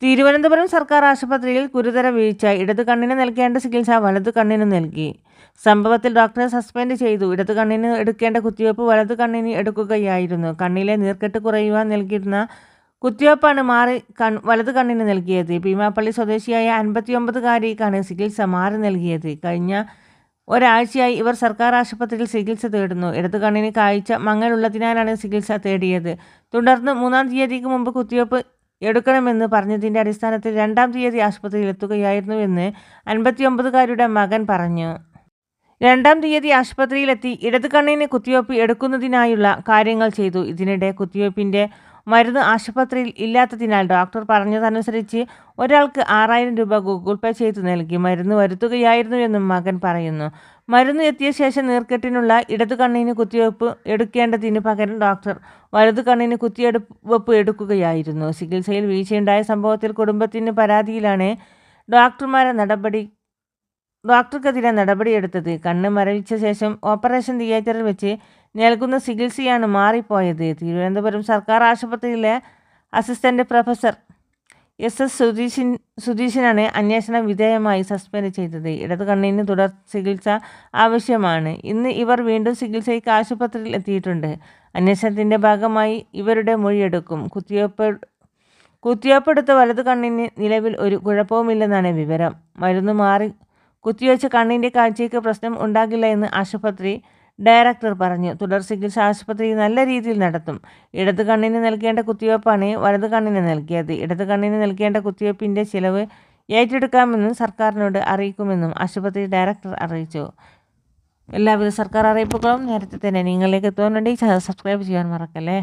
തിരുവനന്തപുരം സർക്കാർ ആശുപത്രിയിൽ ഗുരുതര വീഴ്ച. ഇടതു കണ്ണിന് നൽകേണ്ട ചികിത്സ വലതു കണ്ണിന് നൽകി. സംഭവത്തിൽ ഡോക്ടറെ സസ്പെൻഡ് ചെയ്തു. ഇടതു കണ്ണിന് എടുക്കേണ്ട കുത്തിവയ്പ് വലതു കണ്ണിന് എടുക്കുകയായിരുന്നു. കണ്ണിലെ നീർക്കെട്ട് കുറയുവാൻ നൽകിയിരുന്ന കുത്തിവയ്പ്പാണ് മാറി വലതു കണ്ണിന് നൽകിയത്. ഭീമാപ്പള്ളി സ്വദേശിയായ 59-കാരിക്കാണ് ചികിത്സ മാറി നൽകിയത്. കഴിഞ്ഞ ഒരാഴ്ചയായി ഇവർ സർക്കാർ ആശുപത്രിയിൽ ചികിത്സ തേടുന്നു. ഇടതു കണ്ണിന് കാഴ്ച മങ്ങലുള്ളതിനാലാണ് ചികിത്സ തേടിയത്. തുടർന്ന് 3-ാം തീയതിക്ക് മുമ്പ് കുത്തിവയ്പ് എടുക്കണമെന്ന് പറഞ്ഞതിൻ്റെ അടിസ്ഥാനത്തിൽ 2-ാം തീയതി ആശുപത്രിയിൽ എത്തുകയായിരുന്നുവെന്ന് 59-കാരിയുടെ മകൻ പറഞ്ഞു. 2-ാം തീയതി ആശുപത്രിയിലെത്തി ഇടതു കണ്ണിന് കുത്തിവയ്പ് എടുക്കുന്നതിനായുള്ള കാര്യങ്ങൾ ചെയ്തു. ഇതിനിടെ കുത്തിവയ്പിൻ്റെ മരുന്ന് ആശുപത്രിയിൽ ഇല്ലാത്തതിനാൽ ഡോക്ടർ പറഞ്ഞതനുസരിച്ച് ഒരാൾക്ക് 6000 രൂപ ഗൂഗിൾ പേ ചെയ്തു നൽകി മരുന്ന് വരുത്തുകയായിരുന്നുവെന്നും മകൻ പറയുന്നു. മരുന്ന് എത്തിയ ശേഷം നീർക്കെട്ടിനുള്ള ഇടതു കണ്ണിന് കുത്തിവയ്പ് എടുക്കേണ്ടതിന് പകരം ഡോക്ടർ വലതു കണ്ണിന് കുത്തിവയ്പ് എടുക്കുകയായിരുന്നു. ചികിത്സയിൽ വീഴ്ചയുണ്ടായ സംഭവത്തിൽ കുടുംബത്തിന് പരാതിയിലാണ് ഡോക്ടർക്കെതിരെ നടപടിയെടുത്തത്. കണ്ണ് മരവിച്ച ശേഷം ഓപ്പറേഷൻ തിയേറ്ററിൽ വെച്ച് നൽകുന്ന ചികിത്സയാണ് മാറിപ്പോയത്. തിരുവനന്തപുരം സർക്കാർ ആശുപത്രിയിലെ അസിസ്റ്റന്റ് പ്രൊഫസർ SS സുധീഷിനാണ് അന്വേഷണ വിധേയമായി സസ്പെൻഡ് ചെയ്തത്. ഇടതു കണ്ണിന് തുടർ ചികിത്സ ആവശ്യമാണ്. ഇന്ന് ഇവർ വീണ്ടും ചികിത്സയ്ക്ക് ആശുപത്രിയിൽ എത്തിയിട്ടുണ്ട്. അന്വേഷണത്തിൻ്റെ ഭാഗമായി ഇവരുടെ മൊഴിയെടുക്കും. കുത്തിവയ്പ്പെടുത്ത വലതു കണ്ണിന് നിലവിൽ ഒരു കുഴപ്പവുമില്ലെന്നാണ് വിവരം. മരുന്ന് മാറി കുത്തിവെച്ച കണ്ണിൻ്റെ കാഴ്ചയ്ക്ക് പ്രശ്നം ഉണ്ടാകില്ല എന്ന് ആശുപത്രി ഡയറക്ടർ പറഞ്ഞു. തുടർ ചികിത്സ ആശുപത്രിയിൽ നല്ല രീതിയിൽ നടത്തും. ഇടതു കണ്ണിന് നൽകേണ്ട കുത്തിവയ്പ്പാണ് വലതു കണ്ണിന് നൽകിയത്. ഇടതു കണ്ണിന് നൽകേണ്ട കുത്തിവയ്പ്പിൻ്റെ ചിലവ് ഏറ്റെടുക്കാമെന്നും സർക്കാരിനോട് അറിയിക്കുമെന്നും ആശുപത്രി ഡയറക്ടർ അറിയിച്ചു. എല്ലാവിധ സർക്കാർ അറിയിപ്പുകളും നേരത്തെ തന്നെ നിങ്ങളിലേക്ക് എത്തുവാൻ വേണ്ടി സബ്സ്ക്രൈബ് ചെയ്യാൻ മറക്കല്ലേ.